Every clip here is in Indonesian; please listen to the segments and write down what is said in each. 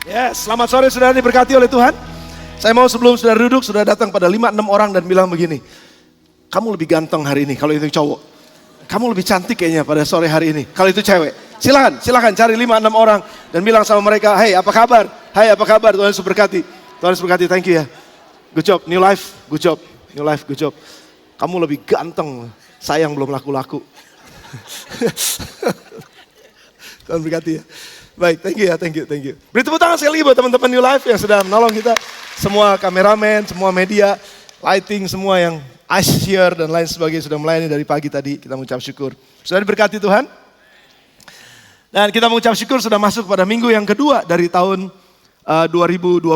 Yes, selamat sore saudara diberkati oleh Tuhan. Saya mau sebelum saudara duduk, sudah datang pada 5-6 orang dan bilang begini. Kamu lebih ganteng hari ini kalau itu cowok. Kamu lebih cantik kayaknya pada sore hari ini kalau itu cewek. Silakan cari 5-6 orang dan bilang sama mereka, hey apa kabar? Hai apa kabar? Tuhan Yesus berkati. Tuhan Yesus berkati, thank you ya. Good job, new life, good job. New life, good job. Kamu lebih ganteng, sayang belum laku-laku. Tuhan berkati ya. Baik, thank you. Beri tepuk tangan sekali buat teman-teman New Life yang sudah menolong kita. Semua kameramen, semua media, lighting, semua yang usher dan lain sebagainya sudah melayani dari pagi tadi. Kita mengucap syukur. Sudah diberkati Tuhan. Dan kita mengucap syukur sudah masuk pada minggu yang kedua dari tahun 2020.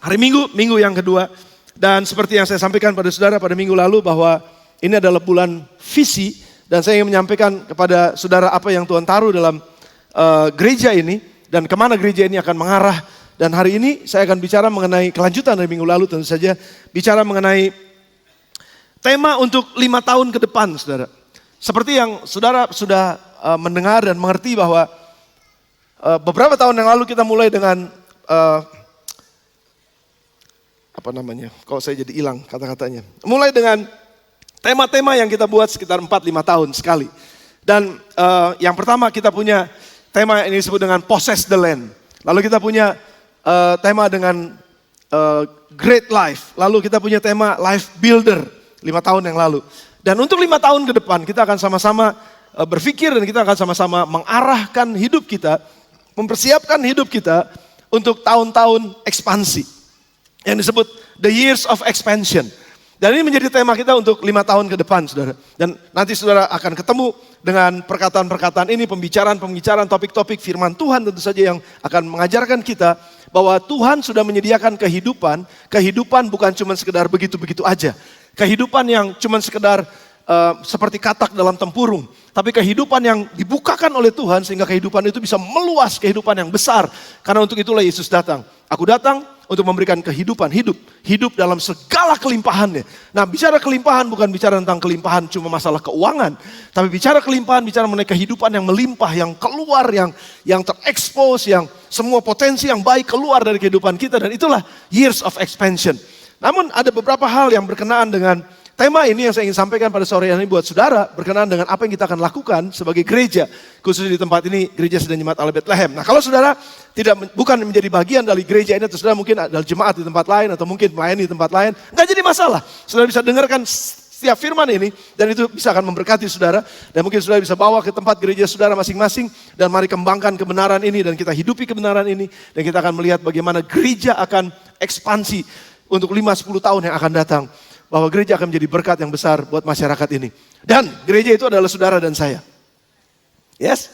Hari Minggu yang kedua. Dan seperti yang saya sampaikan pada saudara pada minggu lalu bahwa ini adalah bulan visi. Dan saya ingin menyampaikan kepada saudara apa yang Tuhan taruh dalam gereja ini dan kemana gereja ini akan mengarah. Dan hari ini saya akan bicara mengenai kelanjutan dari minggu lalu, tentu saja bicara mengenai tema untuk 5 tahun ke depan, saudara. Seperti yang saudara sudah mendengar dan mengerti bahwa beberapa tahun yang lalu kita mulai dengan kalau saya jadi hilang kata-katanya, mulai dengan tema-tema yang kita buat sekitar 4-5 tahun sekali. Dan yang pertama kita punya tema ini disebut dengan Possess the Land. Lalu kita punya tema dengan Great Life. Lalu kita punya tema Life Builder 5 tahun yang lalu. Dan untuk 5 tahun ke depan kita akan sama-sama berpikir dan kita akan sama-sama mengarahkan hidup kita, mempersiapkan hidup kita untuk tahun-tahun ekspansi. Yang disebut The Years of Expansion. Dan ini menjadi tema kita untuk 5 tahun ke depan, saudara. Dan nanti saudara akan ketemu dengan perkataan-perkataan ini, pembicaraan-pembicaraan, topik-topik firman Tuhan tentu saja yang akan mengajarkan kita bahwa Tuhan sudah menyediakan kehidupan. Kehidupan bukan cuma sekedar begitu-begitu aja. Kehidupan yang cuma sekedar seperti katak dalam tempurung. Tapi kehidupan yang dibukakan oleh Tuhan sehingga kehidupan itu bisa meluas, kehidupan yang besar. Karena untuk itulah Yesus datang. Aku datang untuk memberikan kehidupan, hidup dalam segala kelimpahannya. Nah, bicara kelimpahan bukan bicara tentang kelimpahan cuma masalah keuangan, tapi bicara kelimpahan bicara mengenai kehidupan yang melimpah, yang keluar, yang terekspos, yang semua potensi yang baik keluar dari kehidupan kita, dan itulah years of expansion. Namun ada beberapa hal yang berkenaan dengan tema ini yang saya ingin sampaikan pada sore ini buat saudara, berkenaan dengan apa yang kita akan lakukan sebagai gereja, khususnya di tempat ini, Gereja Sedang Jemaat Allah Bethlehem. Nah, kalau saudara bukan menjadi bagian dari gereja ini, atau saudara mungkin adalah jemaat di tempat lain, atau mungkin melayani di tempat lain, nggak jadi masalah. Saudara bisa dengarkan setiap firman ini, dan itu bisa akan memberkati saudara, dan mungkin saudara bisa bawa ke tempat gereja saudara masing-masing, dan mari kembangkan kebenaran ini, dan kita hidupi kebenaran ini, dan kita akan melihat bagaimana gereja akan ekspansi untuk 5-10 tahun yang akan datang. Bahwa gereja akan menjadi berkat yang besar buat masyarakat ini. Dan gereja itu adalah saudara dan saya. Yes?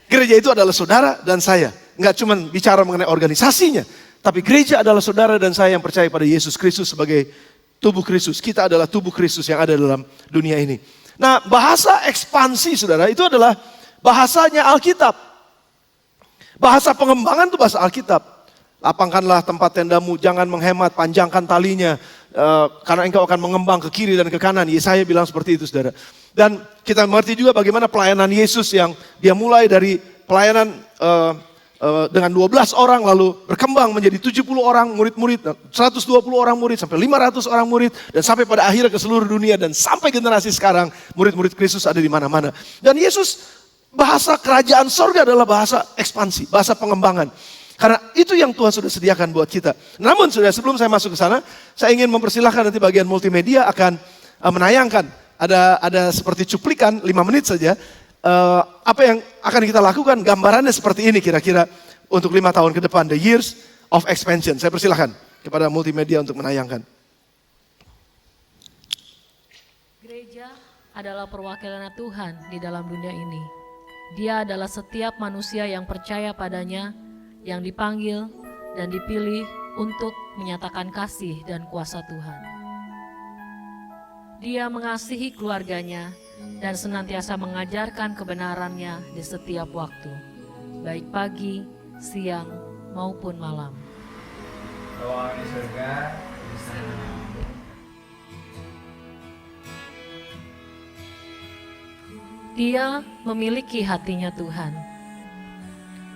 Gereja itu adalah saudara dan saya. Enggak cuma bicara mengenai organisasinya. Tapi gereja adalah saudara dan saya yang percaya pada Yesus Kristus sebagai tubuh Kristus. Kita adalah tubuh Kristus yang ada dalam dunia ini. Nah, bahasa ekspansi saudara itu adalah bahasanya Alkitab. Bahasa pengembangan itu bahasa Alkitab. Lapangkanlah tempat tendamu, jangan menghemat, panjangkan talinya. Karena engkau akan mengembang ke kiri dan ke kanan. Yesaya bilang seperti itu, saudara. Dan kita mengerti juga bagaimana pelayanan Yesus yang dia mulai dari pelayanan dengan 12 orang, lalu berkembang menjadi 70 orang murid-murid, 120 orang murid, sampai 500 orang murid, dan sampai pada akhirnya ke seluruh dunia, dan sampai generasi sekarang murid-murid Kristus ada di mana-mana. Dan Yesus, bahasa kerajaan sorga adalah bahasa ekspansi, bahasa pengembangan. Karena itu yang Tuhan sudah sediakan buat kita. Namun sudah sebelum saya masuk ke sana, saya ingin mempersilahkan nanti bagian multimedia akan menayangkan. Ada seperti cuplikan 5 menit saja. Apa yang akan kita lakukan, gambarannya seperti ini kira-kira untuk 5 tahun ke depan. The Years of Expansion. Saya persilahkan kepada multimedia untuk menayangkan. Gereja adalah perwakilan Tuhan di dalam dunia ini. Dia adalah setiap manusia yang percaya padanya, yang dipanggil dan dipilih untuk menyatakan kasih dan kuasa Tuhan. Dia mengasihi keluarganya dan senantiasa mengajarkan kebenarannya di setiap waktu, baik pagi, siang, maupun malam. Doa di surga di sana. Dia memiliki hatinya Tuhan,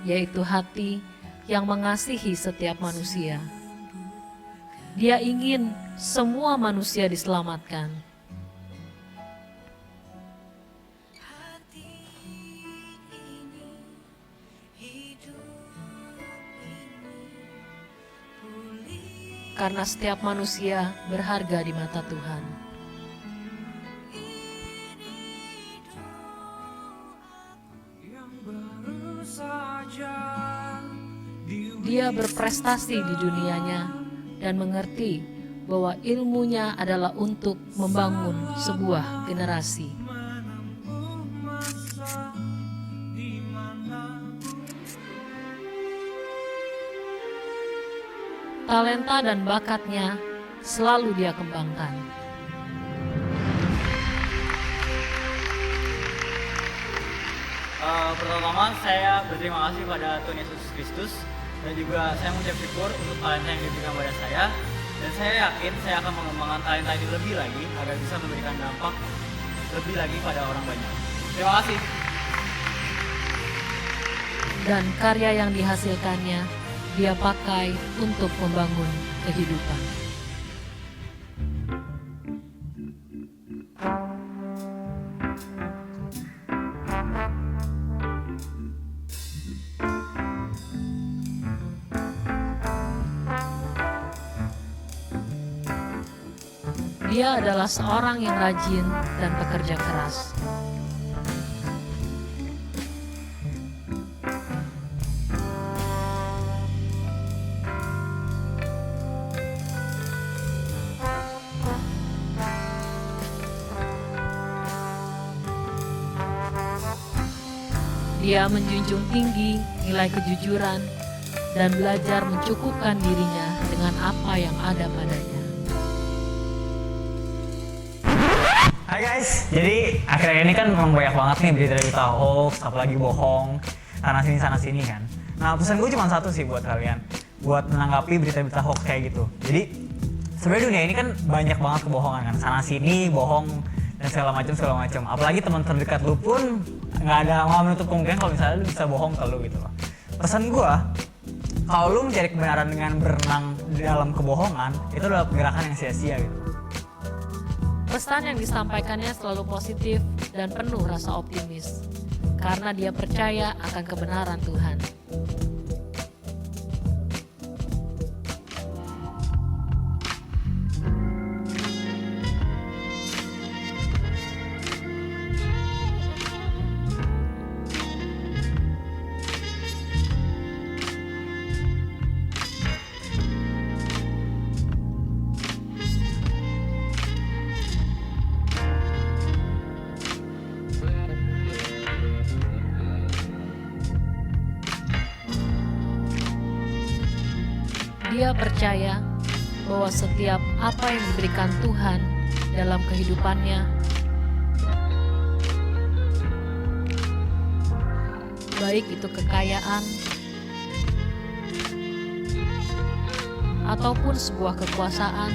yaitu hati yang mengasihi setiap manusia. Dia ingin semua manusia diselamatkan. Karena setiap manusia berharga di mata Tuhan. Dia berprestasi di dunianya dan mengerti bahwa ilmunya adalah untuk membangun sebuah generasi. Talenta dan bakatnya selalu dia kembangkan. Pertama saya berterima kasih pada Tuhan Yesus Kristus dan juga saya mengucap syukur untuk talenta yang diberikan pada saya, dan saya yakin saya akan mengembangkan talenta ini lebih lagi agar bisa memberikan dampak lebih lagi pada orang banyak. Terima kasih. Dan karya yang dihasilkannya dia pakai untuk membangun kehidupan. Dia adalah seorang yang rajin dan pekerja keras. Dia menjunjung tinggi nilai kejujuran dan belajar mencukupkan dirinya dengan apa yang ada padanya. Hai guys, jadi akhir-akhir ini kan memang banyak banget nih berita-berita hoax, apalagi bohong, sana sini kan. Nah pesan gue cuma satu sih buat kalian, buat menanggapi berita-berita hoax kayak gitu. Jadi sebenarnya dunia ini kan banyak banget kebohongan kan, sana sini bohong dan segala macam. Apalagi teman terdekat lu pun nggak menutup kemungkinan kalau misalnya lu bisa bohong ke lu gitu loh. Pesan gue, kalau lu mencari kebenaran dengan berenang di dalam kebohongan, itu adalah gerakan yang sia-sia gitu. Pesan yang disampaikannya selalu positif dan penuh rasa optimis, karena dia percaya akan kebenaran Tuhan. Dia percaya bahwa setiap apa yang diberikan Tuhan dalam kehidupannya, baik itu kekayaan ataupun sebuah kekuasaan,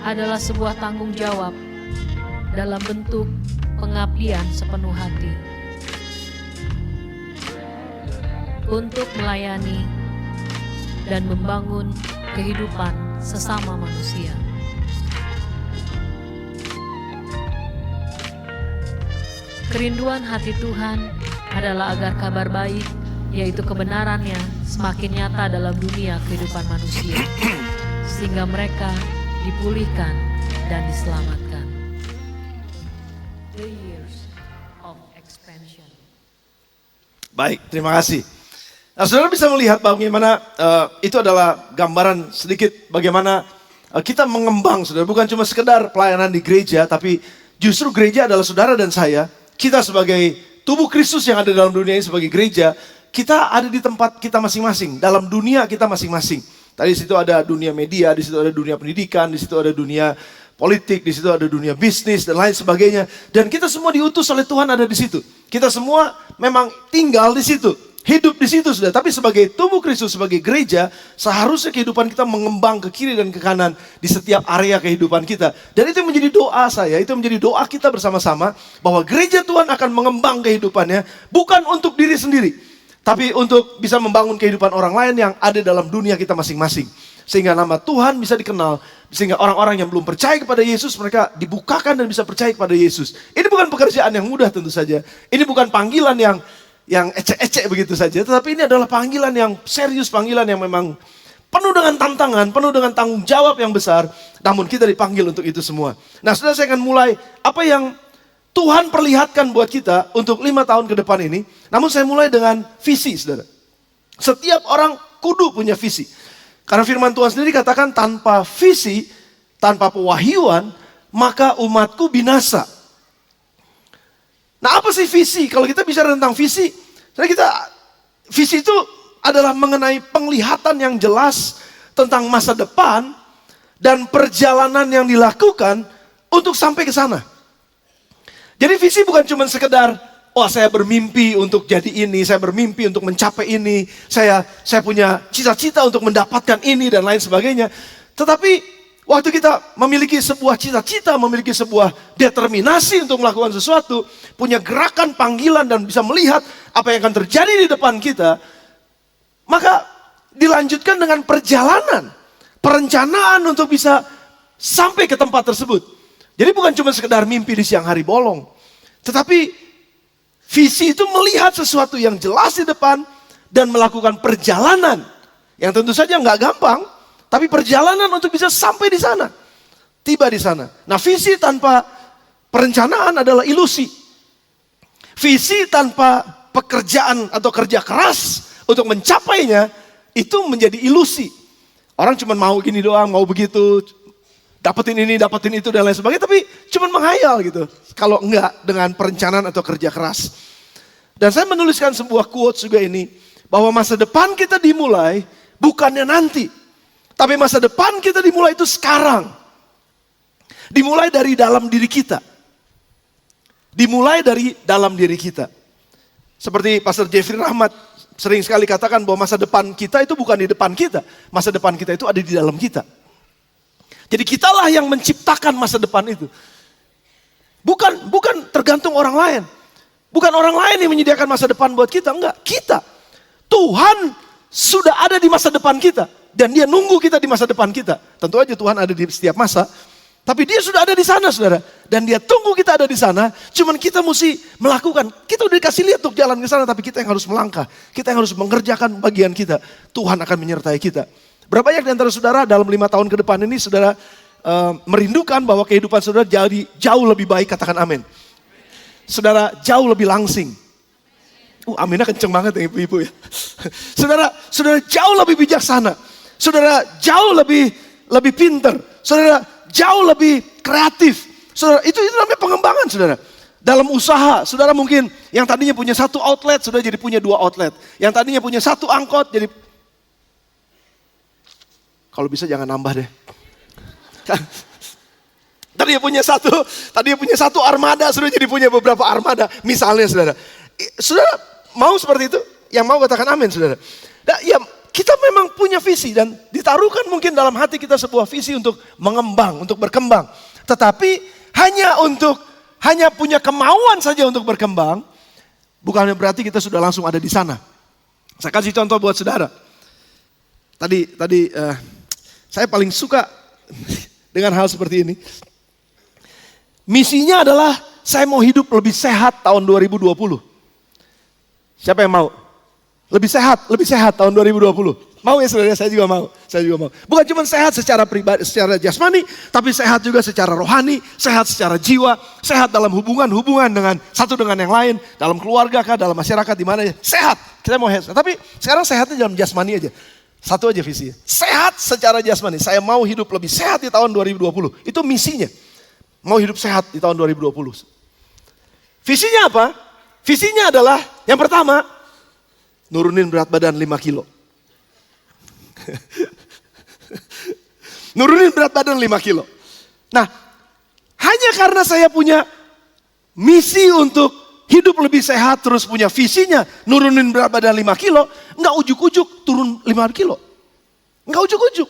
adalah sebuah tanggung jawab dalam bentuk pengabdian sepenuh hati untuk melayani dan membangun kehidupan sesama manusia. Kerinduan hati Tuhan adalah agar kabar baik, yaitu kebenarannya, semakin nyata dalam dunia kehidupan manusia, sehingga mereka dipulihkan dan diselamatkan. The years of expansion. Baik, terima kasih. Nah, saudara bisa melihat bagaimana itu adalah gambaran sedikit bagaimana kita mengembang, saudara. Bukan cuma sekedar pelayanan di gereja, tapi justru gereja adalah saudara dan saya. Kita sebagai tubuh Kristus yang ada dalam dunia ini sebagai gereja, kita ada di tempat kita masing-masing, dalam dunia kita masing-masing. Tadi di situ ada dunia media, di situ ada dunia pendidikan, di situ ada dunia politik, di situ ada dunia bisnis dan lain sebagainya. Dan kita semua diutus oleh Tuhan ada di situ. Kita semua memang tinggal di situ. hidup di situ sudah. Tapi sebagai tubuh Kristus, sebagai gereja, seharusnya kehidupan kita mengembang ke kiri dan ke kanan di setiap area kehidupan kita. Dan itu menjadi doa saya, itu menjadi doa kita bersama-sama, bahwa gereja Tuhan akan mengembang kehidupannya, bukan untuk diri sendiri, tapi untuk bisa membangun kehidupan orang lain yang ada dalam dunia kita masing-masing. Sehingga nama Tuhan bisa dikenal, sehingga orang-orang yang belum percaya kepada Yesus, mereka dibukakan dan bisa percaya kepada Yesus. Ini bukan pekerjaan yang mudah tentu saja. Ini bukan panggilan yang ecek-ecek begitu saja. Tetapi ini adalah panggilan yang serius, panggilan yang memang penuh dengan tantangan, penuh dengan tanggung jawab yang besar. Namun kita dipanggil untuk itu semua. Nah, saudara, saya akan mulai apa yang Tuhan perlihatkan buat kita untuk 5 tahun ke depan ini. Namun saya mulai dengan visi, saudara. Setiap orang kudu punya visi. Karena firman Tuhan sendiri katakan tanpa visi, tanpa pewahyuan, maka umatku binasa. Nah, apa sih visi? Kalau kita bicara tentang visi, visi itu adalah mengenai penglihatan yang jelas tentang masa depan dan perjalanan yang dilakukan untuk sampai ke sana. Jadi visi bukan cuma sekedar, oh saya bermimpi untuk jadi ini, saya bermimpi untuk mencapai ini, saya punya cita-cita untuk mendapatkan ini dan lain sebagainya. Tetapi waktu kita memiliki sebuah cita-cita, memiliki sebuah determinasi untuk melakukan sesuatu, punya gerakan panggilan dan bisa melihat apa yang akan terjadi di depan kita, maka dilanjutkan dengan perjalanan, perencanaan untuk bisa sampai ke tempat tersebut. Jadi bukan cuma sekedar mimpi di siang hari bolong, tetapi visi itu melihat sesuatu yang jelas di depan dan melakukan perjalanan yang tentu saja nggak gampang, tapi perjalanan untuk bisa sampai di sana, tiba di sana. Nah, visi tanpa perencanaan adalah ilusi. Visi tanpa pekerjaan atau kerja keras untuk mencapainya itu menjadi ilusi. Orang cuma mau gini doang, mau begitu, dapetin ini, dapetin itu dan lain sebagainya, tapi cuma menghayal gitu. Kalau enggak dengan perencanaan atau kerja keras. Dan saya menuliskan sebuah quotes juga ini, bahwa masa depan kita dimulai bukannya nanti, tapi masa depan kita dimulai itu sekarang. Dimulai dari dalam diri kita. Dimulai dari dalam diri kita. Seperti Pastor Jeffrey Rahmat sering sekali katakan bahwa masa depan kita itu bukan di depan kita. Masa depan kita itu ada di dalam kita. Jadi kitalah yang menciptakan masa depan itu. Bukan tergantung orang lain. Bukan orang lain yang menyediakan masa depan buat kita, enggak. Kita. Tuhan sudah ada di masa depan kita. Dan dia nunggu kita di masa depan kita. Tentu aja Tuhan ada di setiap masa. Tapi dia sudah ada di sana, saudara. Dan dia tunggu kita ada di sana. Cuman kita mesti melakukan. Kita udah dikasih lihat untuk jalan ke sana, tapi kita yang harus melangkah. Kita yang harus mengerjakan bagian kita. Tuhan akan menyertai kita. Berapa banyak di antara saudara dalam 5 tahun ke depan ini saudara merindukan bahwa kehidupan saudara jadi jauh lebih baik, katakan amin. Saudara jauh lebih langsing. Aminnya kenceng banget ya ibu-ibu ya. Saudara jauh lebih bijaksana. Saudara jauh lebih pinter. Saudara jauh lebih kreatif. Saudara itu namanya pengembangan, saudara. Dalam usaha, saudara mungkin yang tadinya punya 1 outlet, saudara jadi punya 2 outlet. Yang tadinya punya 1 angkot jadi, kalau bisa jangan nambah deh. Tadinya punya satu armada, sudah jadi punya beberapa armada. Misalnya saudara. Saudara mau seperti itu? Yang mau katakan amin, saudara. Nah, ya, kita memang punya visi dan ditaruhkan mungkin dalam hati kita sebuah visi untuk mengembang, untuk berkembang. Tetapi hanya punya kemauan saja untuk berkembang, bukannya berarti kita sudah langsung ada di sana. Saya kasih contoh buat saudara. Tadi saya paling suka dengan hal seperti ini. Misinya adalah saya mau hidup lebih sehat tahun 2020. Siapa yang mau? Lebih sehat tahun 2020. Mau ya saudara, saya juga mau. Bukan cuma sehat secara pribadi, secara jasmani, tapi sehat juga secara rohani, sehat secara jiwa, sehat dalam hubungan dengan satu dengan yang lain, dalam keluarga kah, dalam masyarakat di mana ya. Sehat, kita mau sehat. Tapi sekarang sehatnya dalam jasmani aja. Satu aja visinya. Sehat secara jasmani. Saya mau hidup lebih sehat di tahun 2020. Itu misinya. Mau hidup sehat di tahun 2020. Visinya apa? Visinya adalah yang pertama, nurunin berat badan 5 kilo. Nurunin berat badan 5 kilo. Nah, hanya karena saya punya misi untuk hidup lebih sehat, terus punya visinya, nurunin berat badan 5 kilo, nggak ujuk-ujuk turun 5 kilo. Nggak ujuk-ujuk.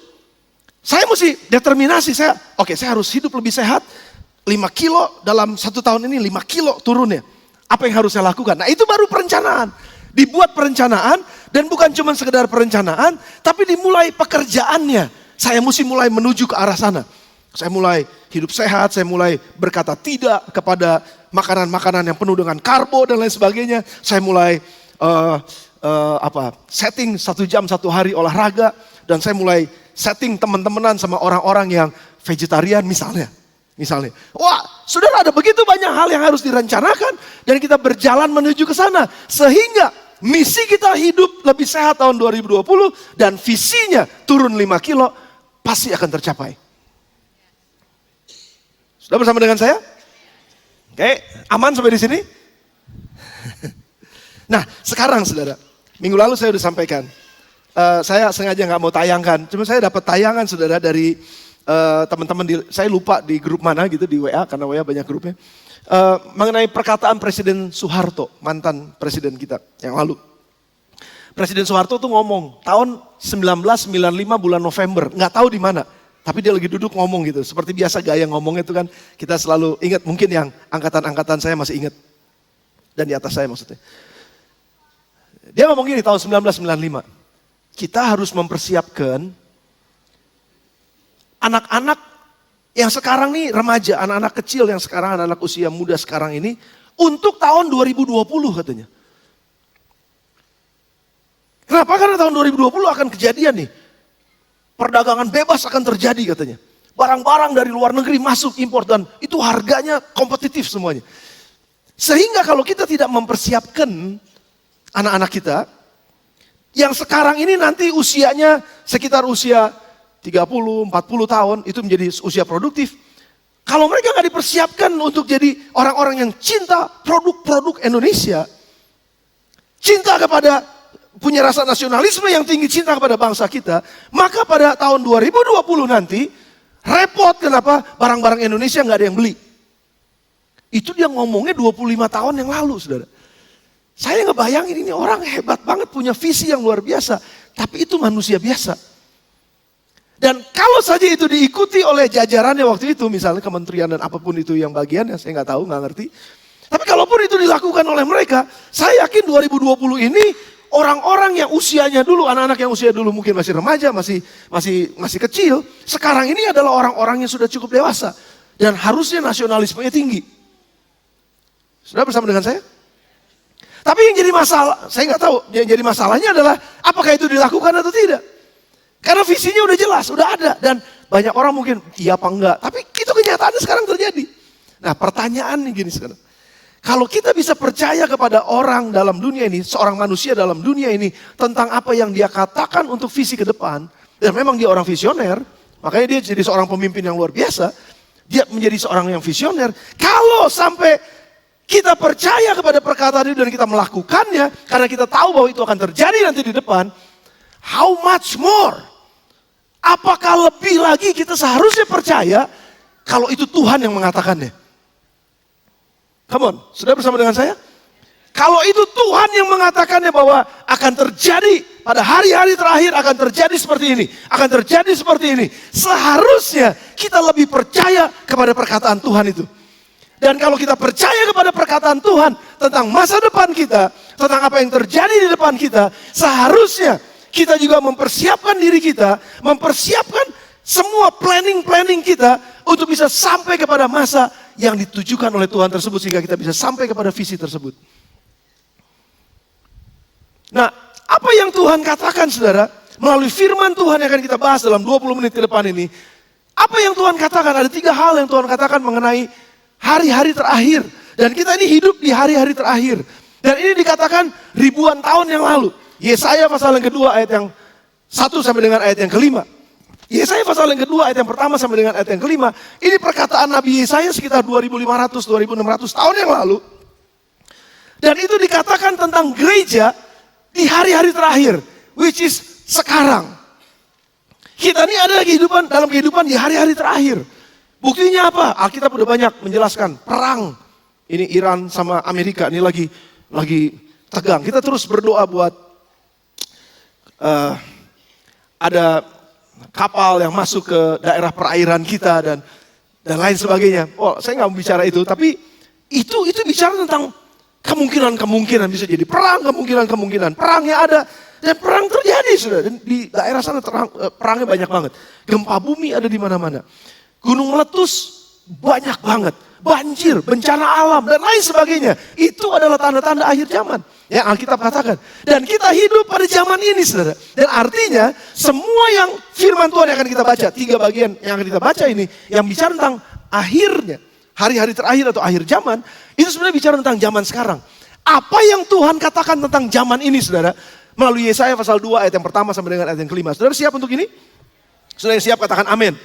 Saya mesti determinasi, saya harus hidup lebih sehat, 5 kilo dalam 1 tahun ini 5 kilo turunnya. Apa yang harus saya lakukan? Nah itu baru perencanaan. Dibuat perencanaan dan bukan cuma sekedar perencanaan, tapi dimulai pekerjaannya. Saya mesti mulai menuju ke arah sana. Saya mulai hidup sehat, saya mulai berkata tidak kepada makanan-makanan yang penuh dengan karbo dan lain sebagainya. Saya mulai setting 1 jam 1 hari olahraga, dan saya mulai setting teman-temanan sama orang-orang yang vegetarian misalnya. Wah, saudara, ada begitu banyak hal yang harus direncanakan dan kita berjalan menuju ke sana. Sehingga misi kita hidup lebih sehat tahun 2020 dan visinya turun 5 kilo pasti akan tercapai. Sudah bersama dengan saya? Oke, aman sampai di sini? Nah, sekarang saudara, minggu lalu saya sudah sampaikan. Saya sengaja nggak mau tayangkan, cuma saya dapat tayangan saudara dari teman-teman saya lupa di grup mana gitu di WA, karena WA banyak grupnya, mengenai perkataan Presiden Soeharto, mantan presiden kita yang lalu. Presiden Soeharto tuh ngomong tahun 1995 bulan November, nggak tahu di mana, tapi dia lagi duduk ngomong gitu, seperti biasa gaya ngomongnya itu kan kita selalu ingat, mungkin yang angkatan-angkatan saya masih ingat dan di atas saya maksudnya. Dia ngomong gini tahun 1995. Kita harus mempersiapkan anak-anak yang sekarang nih remaja, anak-anak kecil yang sekarang, anak-anak usia muda sekarang ini untuk tahun 2020 katanya. Kenapa? Karena tahun 2020 akan kejadian nih. Perdagangan bebas akan terjadi katanya. Barang-barang dari luar negeri masuk impor dan itu harganya kompetitif semuanya. Sehingga kalau kita tidak mempersiapkan anak-anak kita, yang sekarang ini nanti usianya sekitar usia 30, 40 tahun, itu menjadi usia produktif. Kalau mereka nggak dipersiapkan untuk jadi orang-orang yang cinta produk-produk Indonesia, cinta kepada, punya rasa nasionalisme yang tinggi, cinta kepada bangsa kita, maka pada tahun 2020 nanti, repot kenapa barang-barang Indonesia nggak ada yang beli. Itu dia ngomongnya 25 tahun yang lalu, saudara. Saya ngebayangin ini orang hebat banget, punya visi yang luar biasa. Tapi itu manusia biasa. Dan kalau saja itu diikuti oleh jajarannya waktu itu, misalnya kementerian dan apapun itu yang bagiannya, saya nggak tahu, nggak ngerti. Tapi kalaupun itu dilakukan oleh mereka, saya yakin 2020 ini orang-orang yang usianya dulu, anak-anak yang usia dulu mungkin masih remaja, masih kecil, sekarang ini adalah orang-orang yang sudah cukup dewasa. Dan harusnya nasionalismenya tinggi. Sudah bersama dengan saya? Tapi yang jadi masalah, saya nggak tahu, yang jadi masalahnya adalah apakah itu dilakukan atau tidak. Karena visinya udah jelas, udah ada. Dan banyak orang mungkin iya apa enggak, tapi itu kenyataannya sekarang terjadi. Nah pertanyaannya gini sekarang. Kalau kita bisa percaya kepada orang dalam dunia ini, seorang manusia dalam dunia ini, tentang apa yang dia katakan untuk visi ke depan, dan memang dia orang visioner, makanya dia jadi seorang pemimpin yang luar biasa, dia menjadi seorang yang visioner. Kalau sampai kita percaya kepada perkataan itu dan kita melakukannya, karena kita tahu bahwa itu akan terjadi nanti di depan, how much more? Apakah lebih lagi kita seharusnya percaya kalau itu Tuhan yang mengatakannya? Come on, sudah bersama dengan saya? Kalau itu Tuhan yang mengatakannya bahwa akan terjadi pada hari-hari terakhir, akan terjadi seperti ini, akan terjadi seperti ini, seharusnya kita lebih percaya kepada perkataan Tuhan itu. Dan kalau kita percaya kepada perkataan Tuhan tentang masa depan kita, tentang apa yang terjadi di depan kita, seharusnya kita juga mempersiapkan diri kita, mempersiapkan semua planning kita untuk bisa sampai kepada masa yang ditujukan oleh Tuhan tersebut, sehingga kita bisa sampai kepada visi tersebut. Nah, apa yang Tuhan katakan saudara, melalui firman Tuhan yang akan kita bahas dalam 20 menit ke depan ini, apa yang Tuhan katakan, ada 3 hal yang Tuhan katakan mengenai hari-hari terakhir. Dan kita ini hidup di hari-hari terakhir. Dan ini dikatakan ribuan tahun yang lalu. Yesaya pasal yang kedua ayat yang 1 sampai dengan ayat yang kelima. Yesaya pasal yang kedua ayat yang pertama sampai dengan ayat yang kelima. Ini perkataan Nabi Yesaya sekitar 2500-2600 tahun yang lalu. Dan itu dikatakan tentang gereja di hari-hari terakhir. Which is sekarang. Kita ini ada dalam kehidupan di hari-hari terakhir. Buktinya apa? Alkitab udah banyak menjelaskan perang Ini Iran sama Amerika ini lagi tegang. Kita terus berdoa buat ada kapal yang masuk ke daerah perairan kita dan lain sebagainya. Oh, saya nggak mau bicara itu, tapi itu bicara tentang kemungkinan bisa jadi perang, kemungkinan perangnya ada dan perang terjadi sudah. Dan di daerah sana perangnya banyak banget. Gempa bumi ada di mana-mana. Gunung meletus banyak banget. Banjir, bencana alam dan lain sebagainya. Itu adalah tanda-tanda akhir zaman. Ya, Alkitab katakan. Dan kita hidup pada zaman ini, saudara. Dan artinya semua yang firman Tuhan yang akan kita baca, 3 bagian yang akan kita baca ini, yang bicara tentang akhirnya, hari-hari terakhir atau akhir zaman, itu sebenarnya bicara tentang zaman sekarang. Apa yang Tuhan katakan tentang zaman ini, saudara, melalui Yesaya pasal 2 ayat yang pertama sampai dengan ayat yang kelima. Saudara siap untuk ini? Saudara yang siap katakan amin.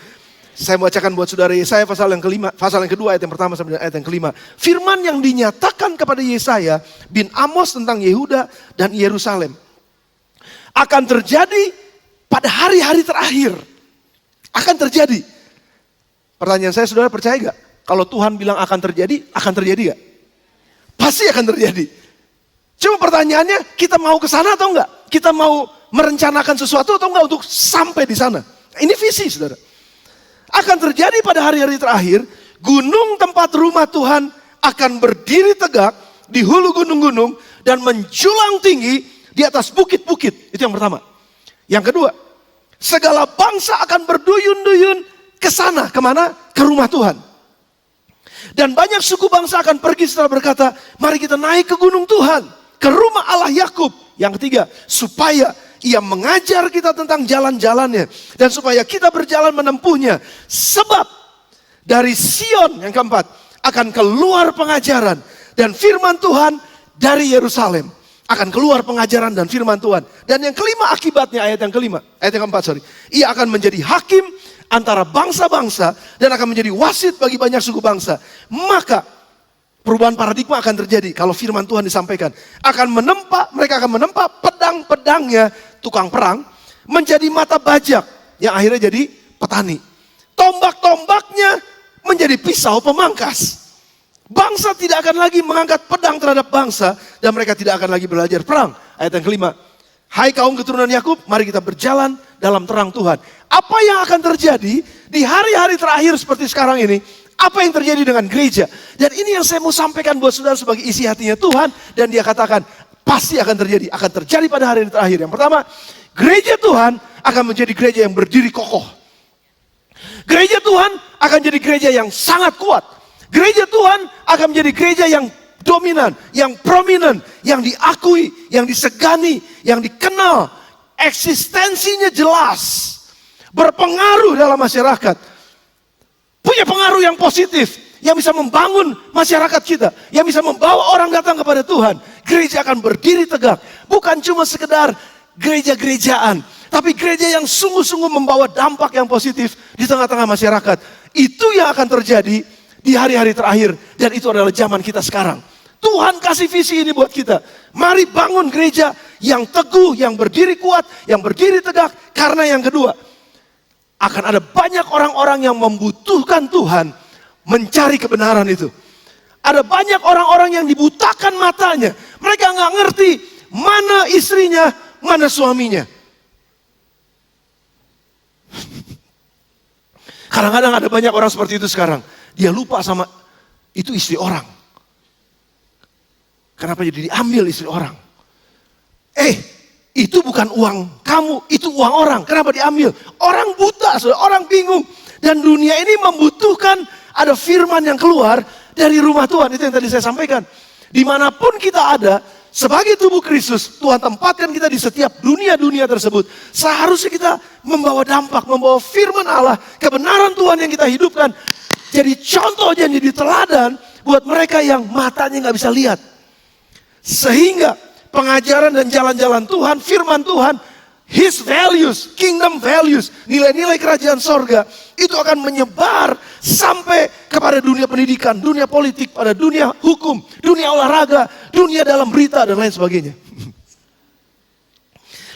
Saya bacakan buat saudara Yesaya pasal yang kedua ayat yang pertama sampai dengan ayat yang kelima. Firman yang dinyatakan kepada Yesaya bin Amos tentang Yehuda dan Yerusalem akan terjadi pada hari-hari terakhir. Akan terjadi. Pertanyaan saya, saudara percaya gak? Kalau Tuhan bilang akan terjadi gak? Pasti akan terjadi. Cuma pertanyaannya, kita mau ke sana atau enggak? Kita mau merencanakan sesuatu atau enggak untuk sampai di sana? Ini visi, saudara. Akan terjadi pada hari-hari terakhir, gunung tempat rumah Tuhan akan berdiri tegak di hulu gunung-gunung dan menjulang tinggi di atas bukit-bukit. Itu yang pertama. Yang kedua, segala bangsa akan berduyun-duyun ke sana. Kemana? Ke rumah Tuhan. Dan banyak suku bangsa akan pergi setelah berkata, mari kita naik ke gunung Tuhan, ke rumah Allah Yakub. Yang ketiga, supaya Ia mengajar kita tentang jalan-jalannya. Dan supaya kita berjalan menempuhnya. Sebab dari Sion, yang keempat, akan keluar pengajaran dan firman Tuhan dari Yerusalem. Akan keluar pengajaran dan firman Tuhan. Dan yang kelima akibatnya, ayat yang keempat. Ia akan menjadi hakim antara bangsa-bangsa dan akan menjadi wasit bagi banyak suku bangsa. Maka perubahan paradigma akan terjadi kalau firman Tuhan disampaikan. Mereka akan menempa pedang-pedangnya tukang perang menjadi mata bajak yang akhirnya jadi petani. Tombak-tombaknya menjadi pisau pemangkas. Bangsa tidak akan lagi mengangkat pedang terhadap bangsa dan mereka tidak akan lagi belajar perang. Ayat yang kelima. Hai kaum keturunan Yakub, mari kita berjalan dalam terang Tuhan. Apa yang akan terjadi di hari-hari terakhir seperti sekarang ini? Apa yang terjadi dengan gereja? Dan ini yang saya mau sampaikan buat saudara sebagai isi hatinya Tuhan. Dan dia katakan, pasti akan terjadi. Akan terjadi pada hari terakhir. Yang pertama, gereja Tuhan akan menjadi gereja yang berdiri kokoh. Gereja Tuhan akan jadi gereja yang sangat kuat. Gereja Tuhan akan menjadi gereja yang dominan, yang prominent, yang diakui, yang disegani, yang dikenal. Eksistensinya jelas. Berpengaruh dalam masyarakat. Punya pengaruh yang positif, yang bisa membangun masyarakat kita, yang bisa membawa orang datang kepada Tuhan. Gereja akan berdiri tegak, bukan cuma sekedar gereja-gerejaan, tapi gereja yang sungguh-sungguh membawa dampak yang positif di tengah-tengah masyarakat. Itu yang akan terjadi di hari-hari terakhir, dan itu adalah zaman kita sekarang. Tuhan kasih visi ini buat kita. Mari bangun gereja yang teguh, yang berdiri kuat, yang berdiri tegak, karena yang kedua, akan ada banyak orang-orang yang membutuhkan Tuhan mencari kebenaran itu. Ada banyak orang-orang yang dibutakan matanya. Mereka nggak ngerti mana istrinya, mana suaminya. Kadang-kadang ada banyak orang seperti itu sekarang. Dia lupa sama itu istri orang. Kenapa jadi diambil istri orang? Itu bukan uang kamu, itu uang orang. Kenapa diambil? Orang buta, orang bingung. Dan dunia ini membutuhkan ada firman yang keluar dari rumah Tuhan. Itu yang tadi saya sampaikan. Dimanapun kita ada, sebagai tubuh Kristus, Tuhan tempatkan kita di setiap dunia-dunia tersebut. Seharusnya kita membawa dampak, membawa firman Allah, kebenaran Tuhan yang kita hidupkan. Jadi contoh dan jadi teladan buat mereka yang matanya gak bisa lihat. Sehingga pengajaran dan jalan-jalan Tuhan, firman Tuhan, His values, kingdom values, nilai-nilai kerajaan sorga, itu akan menyebar sampai kepada dunia pendidikan, dunia politik, pada dunia hukum, dunia olahraga, dunia dalam berita, dan lain sebagainya.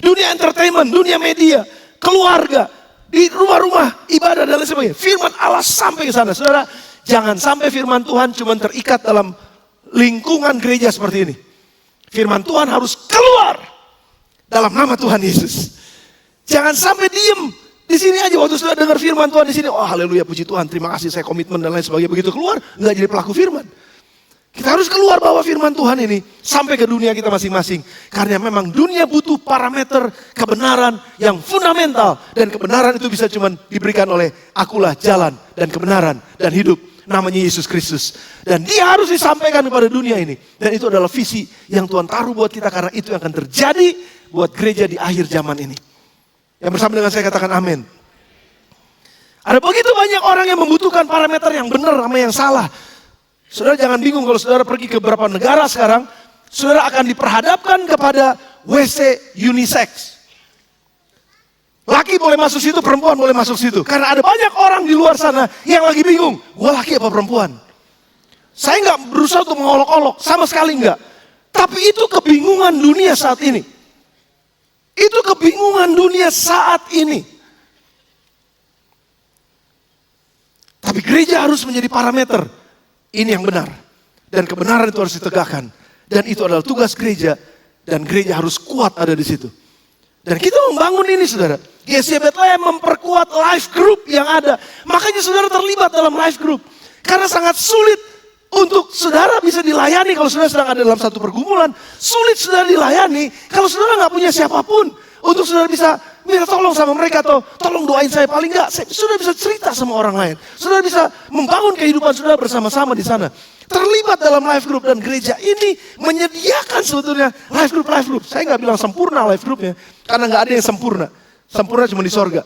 Dunia entertainment, dunia media, keluarga, di rumah-rumah ibadah, dan lain sebagainya. Firman Allah sampai ke sana. Saudara, jangan sampai firman Tuhan cuma terikat dalam lingkungan gereja seperti ini. Firman Tuhan harus keluar dalam nama Tuhan Yesus. Jangan sampai diem di sini aja waktu sudah dengar firman Tuhan di sini. Oh haleluya, puji Tuhan, terima kasih, saya komitmen dan lain sebagainya. Begitu keluar, nggak jadi pelaku firman. Kita harus keluar bawa firman Tuhan ini sampai ke dunia kita masing-masing. Karena memang dunia butuh parameter kebenaran yang fundamental. Dan kebenaran itu bisa cuma diberikan oleh akulah jalan dan kebenaran dan hidup. Namanya Yesus Kristus. Dan dia harus disampaikan kepada dunia ini. Dan itu adalah visi yang Tuhan taruh buat kita. Karena itu yang akan terjadi buat gereja di akhir zaman ini. Yang bersama dengan saya katakan amin. Ada begitu banyak orang yang membutuhkan parameter yang benar sama yang salah. Saudara jangan bingung kalau saudara pergi ke beberapa negara sekarang, saudara akan diperhadapkan kepada WC unisex. Laki boleh masuk situ, perempuan boleh masuk situ. Karena ada banyak orang di luar sana yang lagi bingung, gua laki apa perempuan? Saya nggak berusaha untuk mengolok-olok, sama sekali nggak. Tapi itu kebingungan dunia saat ini. Itu kebingungan dunia saat ini. Tapi gereja harus menjadi parameter. Ini yang benar. Dan kebenaran itu harus ditegakkan. Dan itu adalah tugas gereja. Dan gereja harus kuat ada di situ. Dan kita membangun ini saudara. GSC Bethlehem memperkuat life group yang ada. Makanya saudara terlibat dalam life group. Karena sangat sulit untuk saudara bisa dilayani kalau saudara sedang ada dalam satu pergumulan. Sulit saudara dilayani kalau saudara nggak punya siapapun. Untuk saudara bisa minta tolong sama mereka atau tolong doain saya, paling enggak saudara bisa cerita sama orang lain. Saudara bisa membangun kehidupan saudara bersama-sama di sana. Terlibat dalam life group dan gereja ini menyediakan sebetulnya life group. Saya nggak bilang sempurna life groupnya karena nggak ada yang sempurna. Sempurna cuma di sorga.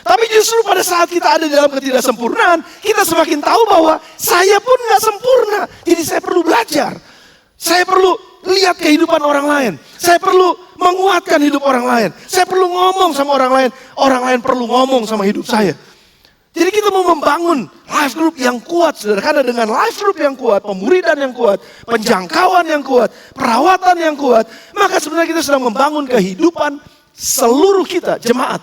Tapi justru pada saat kita ada dalam ketidaksempurnaan, kita semakin tahu bahwa saya pun nggak sempurna. Jadi saya perlu belajar. Saya perlu lihat kehidupan orang lain. Saya perlu menguatkan hidup orang lain. Saya perlu ngomong sama orang lain. Orang lain perlu ngomong sama hidup saya. Jadi kita mau membangun life group yang kuat. Saudara. Karena dengan life group yang kuat, pemuridan yang kuat, penjangkauan yang kuat, perawatan yang kuat, maka sebenarnya kita sedang membangun kehidupan seluruh kita, jemaat.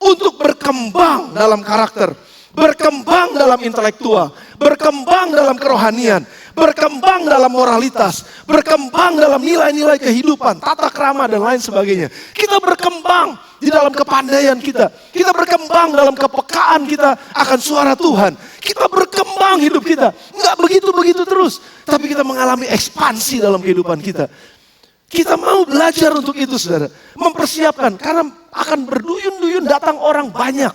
Untuk berkembang dalam karakter. Berkembang dalam intelektual. Berkembang dalam kerohanian. Berkembang dalam moralitas, berkembang dalam nilai-nilai kehidupan, tata krama dan lain sebagainya. Kita berkembang di dalam kepandaian kita. Kita berkembang dalam kepekaan kita akan suara Tuhan. Kita berkembang hidup kita. Enggak begitu-begitu terus. Tapi kita mengalami ekspansi dalam kehidupan kita. Kita mau belajar untuk itu saudara. Mempersiapkan karena akan berduyun-duyun datang orang banyak.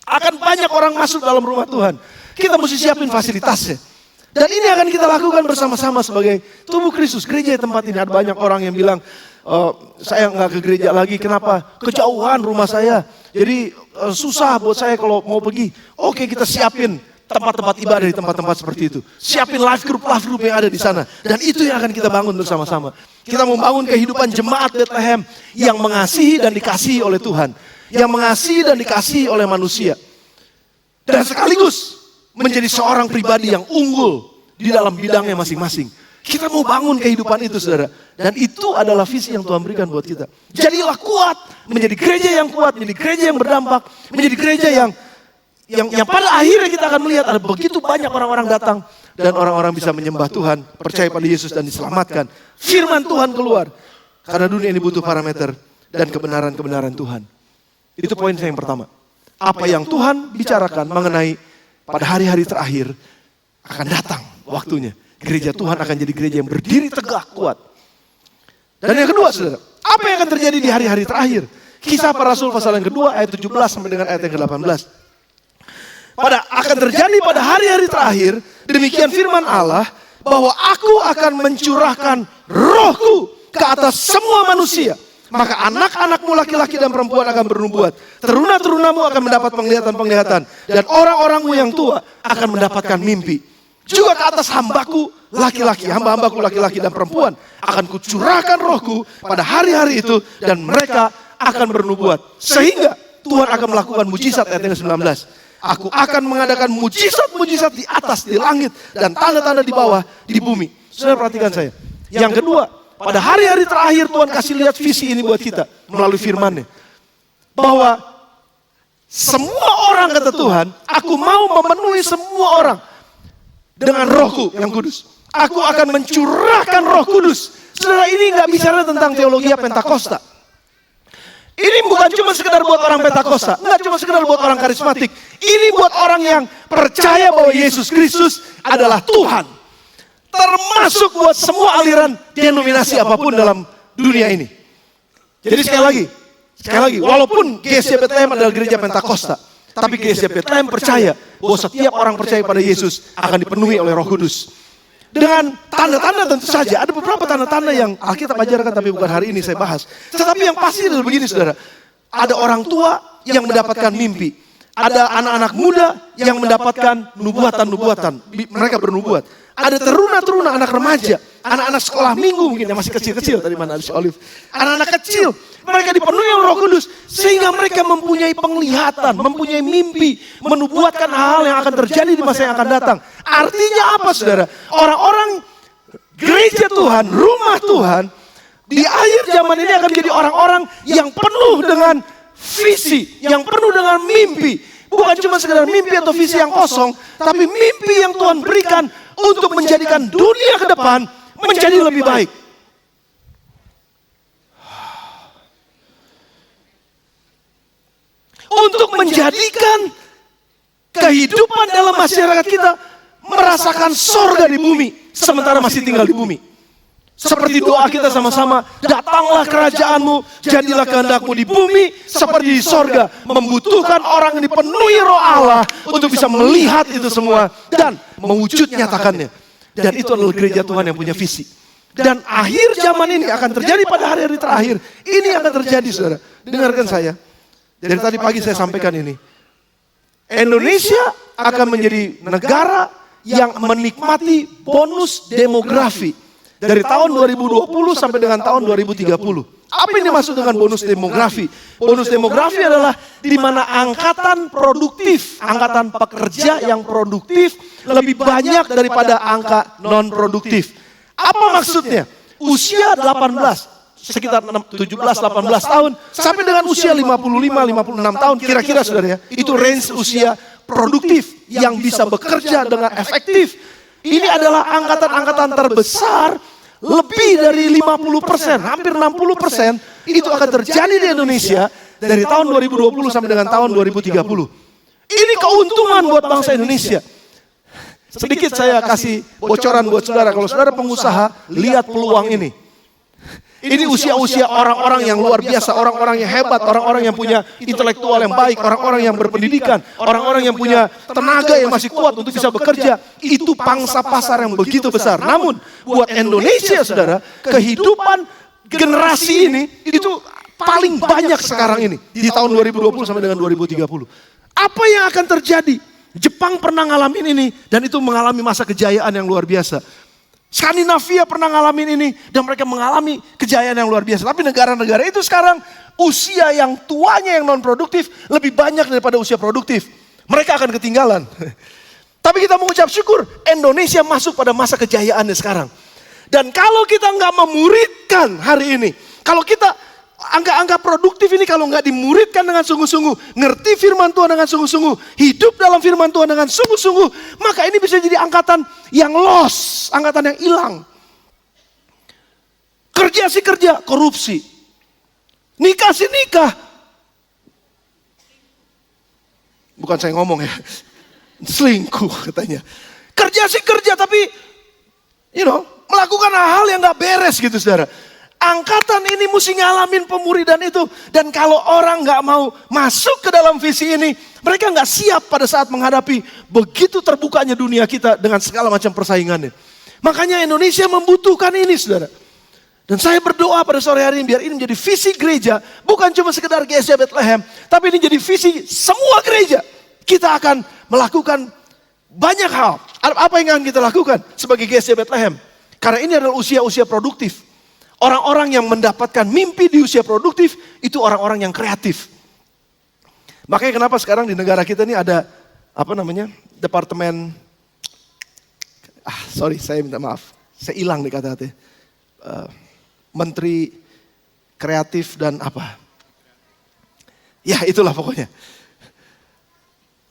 Akan banyak orang masuk dalam rumah Tuhan. Kita mesti siapin fasilitasnya. Dan ini akan kita lakukan bersama-sama sebagai tubuh Kristus. Gereja di tempat ini ada banyak orang yang bilang, saya nggak ke gereja lagi, kenapa? Kejauhan rumah saya. Jadi susah buat saya kalau mau pergi. Oke, kita siapin tempat-tempat ibadah di tempat-tempat seperti itu. Siapin life group yang ada di sana. Dan itu yang akan kita bangun bersama-sama. Kita membangun kehidupan jemaat Bethlehem yang mengasihi dan dikasihi oleh Tuhan. Yang mengasihi dan dikasihi oleh manusia. Dan sekaligus menjadi seorang pribadi yang unggul di dalam bidangnya masing-masing. Kita mau bangun kehidupan itu saudara. Dan itu adalah visi yang Tuhan berikan buat kita. Jadilah kuat, menjadi gereja yang kuat, menjadi gereja yang berdampak, menjadi gereja yang pada akhirnya kita akan melihat ada begitu banyak orang-orang datang. Dan orang-orang bisa menyembah Tuhan, percaya pada Yesus dan diselamatkan. Firman Tuhan keluar. Karena dunia ini butuh parameter dan kebenaran-kebenaran Tuhan. Itu poin saya yang pertama. Apa yang Tuhan bicarakan mengenai pada hari-hari terakhir akan datang waktunya. Gereja Tuhan akan jadi gereja yang berdiri tegak kuat. Dan yang kedua saudara, apa yang akan terjadi di hari-hari terakhir? Kisah para Rasul pasal yang kedua ayat 17 sampai dengan ayat yang ke-18. Akan terjadi pada hari-hari terakhir, demikian firman Allah, bahwa aku akan mencurahkan rohku ke atas semua manusia. Maka anak-anakmu laki-laki dan perempuan akan bernubuat. Teruna-terunamu akan mendapat penglihatan-penglihatan. Dan orang-orangmu yang tua akan mendapatkan mimpi. Juga ke atas hambaku laki-laki, hamba-hambaku laki-laki dan perempuan. Akan kucurahkan rohku pada hari-hari itu. Dan mereka akan bernubuat. Sehingga Tuhan akan melakukan mujizat ayat yang 19. Aku akan mengadakan mujizat-mujizat di atas, di langit. Dan tanda-tanda di bawah, di bumi. Saudara perhatikan saya. Yang kedua, pada hari-hari terakhir Tuhan kasih lihat visi ini buat kita melalui firman-Nya. Bahwa semua orang kata Tuhan, aku mau memenuhi semua orang dengan rohku yang kudus. Aku akan mencurahkan Roh Kudus. Saudara, ini nggak bicara tentang teologi Pentakosta. Ini bukan cuma sekedar buat orang Pentakosta, nggak cuma sekedar buat orang karismatik. Ini buat orang yang percaya bahwa Yesus Kristus adalah Tuhan. Termasuk buat semua aliran denominasi apapun dalam dunia ini. Jadi sekali lagi, walaupun GSC Bethlehem adalah gereja Pentakosta, tapi GSC Bethlehem percaya bahwa setiap orang percaya pada Yesus akan dipenuhi oleh Roh Kudus. Dengan tanda-tanda tentu saja, ada beberapa tanda-tanda yang Alkitab ajarkan tapi bukan hari ini saya bahas. Tetapi yang pasti adalah begini saudara, ada orang tua yang mendapatkan mimpi. Ada anak-anak muda yang mendapatkan nubuatan-nubuatan, mereka bernubuat. Ada teruna-teruna anak remaja, anak-anak sekolah minggu mungkin yang masih kecil-kecil, tadi mana ada si Olive. Anak-anak kecil, mereka dipenuhi oleh Roh Kudus sehingga mereka mempunyai penglihatan, mempunyai mimpi, menubuatkan hal-hal yang akan terjadi di masa yang akan datang. Artinya apa saudara? Orang-orang gereja Tuhan, rumah Tuhan, di akhir zaman ini akan menjadi orang-orang yang penuh dengan visi, yang penuh dengan mimpi. Bukan cuma sekedar mimpi atau visi yang kosong, tapi mimpi yang Tuhan berikan untuk menjadikan dunia ke depan menjadi lebih baik. Untuk menjadikan kehidupan dalam masyarakat kita merasakan sorga di bumi sementara masih tinggal di bumi. Seperti doa kita sama-sama, datanglah kerajaanmu, jadilah kehendakmu di bumi seperti di sorga. Membutuhkan orang yang dipenuhi Roh Allah untuk bisa melihat itu semua dan mewujud nyatakannya. Dan itu adalah gereja Tuhan yang punya visi. Dan akhir zaman ini akan terjadi pada hari-hari terakhir. Ini akan terjadi saudara. Dengarkan saya. Dari tadi pagi saya sampaikan ini. Indonesia akan menjadi negara yang menikmati bonus demografi. Dari tahun 2020 sampai dengan tahun 2030. Apa ini maksud dengan bonus demografi? Bonus demografi adalah di mana angkatan produktif, angkatan pekerja yang produktif lebih banyak daripada angka non produktif. Apa maksudnya? Usia 18, sekitar 17-18 tahun sampai dengan usia 55-56 tahun kira-kira saudara ya. Itu range usia produktif yang bisa bekerja dengan efektif. Ini adalah angkatan-angkatan terbesar. Lebih dari 50%, hampir 60% itu akan terjadi di Indonesia dari tahun 2020 sampai dengan tahun 2030. Ini keuntungan buat bangsa Indonesia. Sedikit saya kasih bocoran buat saudara, kalau saudara pengusaha, lihat peluang ini. Ini usia-usia orang-orang yang luar biasa, orang-orang yang hebat, orang-orang yang punya intelektual yang baik, orang-orang yang berpendidikan, orang-orang yang punya tenaga yang masih kuat untuk bisa bekerja. Itu pangsa pasar yang begitu besar. Namun buat Indonesia saudara, kehidupan generasi ini itu paling banyak sekarang ini. Di tahun 2020 sampai dengan 2030. Apa yang akan terjadi? Jepang pernah ngalamin ini dan itu mengalami masa kejayaan yang luar biasa. Skandinavia pernah ngalamin ini dan mereka mengalami kejayaan yang luar biasa. Tapi negara-negara itu sekarang usia yang tuanya yang non produktif lebih banyak daripada usia produktif. Mereka akan ketinggalan. Tapi kita mengucap syukur Indonesia masuk pada masa kejayaannya sekarang. Dan kalau kita nggak memuridkan hari ini, kalau kita angka-angka produktif ini kalau nggak dimuridkan dengan sungguh-sungguh, ngerti firman Tuhan dengan sungguh-sungguh, hidup dalam firman Tuhan dengan sungguh-sungguh, maka ini bisa jadi angkatan yang lost, angkatan yang hilang. Kerja sih kerja, korupsi. Nikah sih nikah. Bukan saya ngomong ya, selingkuh katanya. Kerja sih kerja tapi, melakukan hal-hal yang nggak beres gitu saudara. Angkatan ini mesti ngalamin pemuridan itu. Dan kalau orang gak mau masuk ke dalam visi ini, mereka gak siap pada saat menghadapi begitu terbukanya dunia kita dengan segala macam persaingannya. Makanya Indonesia membutuhkan ini saudara. Dan saya berdoa pada sore hari ini biar ini menjadi visi gereja. Bukan cuma sekedar GSC Bethlehem, tapi ini jadi visi semua gereja. Kita akan melakukan banyak hal. Apa yang akan kita lakukan sebagai GSC Bethlehem? Karena ini adalah usia-usia produktif. Orang-orang yang mendapatkan mimpi di usia produktif itu orang-orang yang kreatif. Makanya kenapa sekarang di negara kita ini ada departemen saya minta maaf. Saya hilang nih kata-kata. Menteri kreatif dan apa? Ya itulah pokoknya.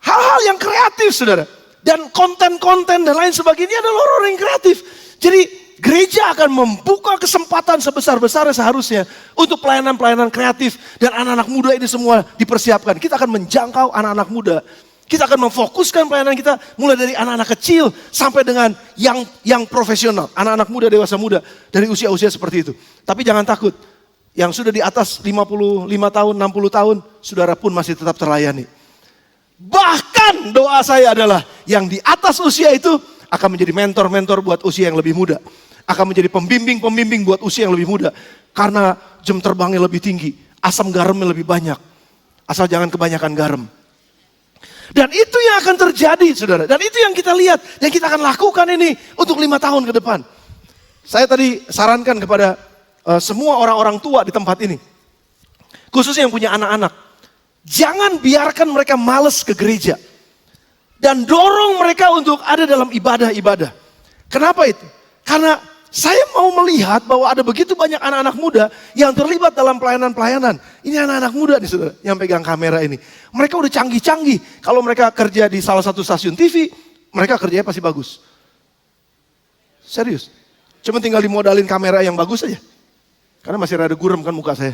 Hal-hal yang kreatif saudara. dan konten-konten dan lain sebagainya adalah orang-orang yang kreatif. Jadi gereja akan membuka kesempatan sebesar-besarnya seharusnya untuk pelayanan-pelayanan kreatif dan anak-anak muda ini semua dipersiapkan. Kita akan menjangkau anak-anak muda. Kita akan memfokuskan pelayanan kita mulai dari anak-anak kecil sampai dengan yang profesional. Anak-anak muda, dewasa muda dari usia-usia seperti itu. Tapi jangan takut. Yang sudah di atas 55 tahun, 60 tahun, saudara pun masih tetap terlayani. Bahkan doa saya adalah yang di atas usia itu akan menjadi mentor-mentor buat usia yang lebih muda. Akan menjadi pembimbing-pembimbing buat usia yang lebih muda. Karena jam terbangnya lebih tinggi, asam garamnya lebih banyak. Asal jangan kebanyakan garam. Dan itu yang akan terjadi, saudara. Dan itu yang kita lihat, yang kita akan lakukan ini untuk 5 tahun ke depan. Saya tadi sarankan kepada semua orang-orang tua di tempat ini. Khususnya yang punya anak-anak. Jangan biarkan mereka malas ke gereja. Dan dorong mereka untuk ada dalam ibadah-ibadah. Kenapa itu? Karena saya mau melihat bahwa ada begitu banyak anak-anak muda yang terlibat dalam pelayanan-pelayanan. Ini anak-anak muda nih saudara, yang pegang kamera ini. Mereka udah canggih-canggih. Kalau mereka kerja di salah satu stasiun TV, mereka kerjanya pasti bagus. Serius. Cuma tinggal dimodalin kamera yang bagus aja. Karena masih rada gurem kan muka saya.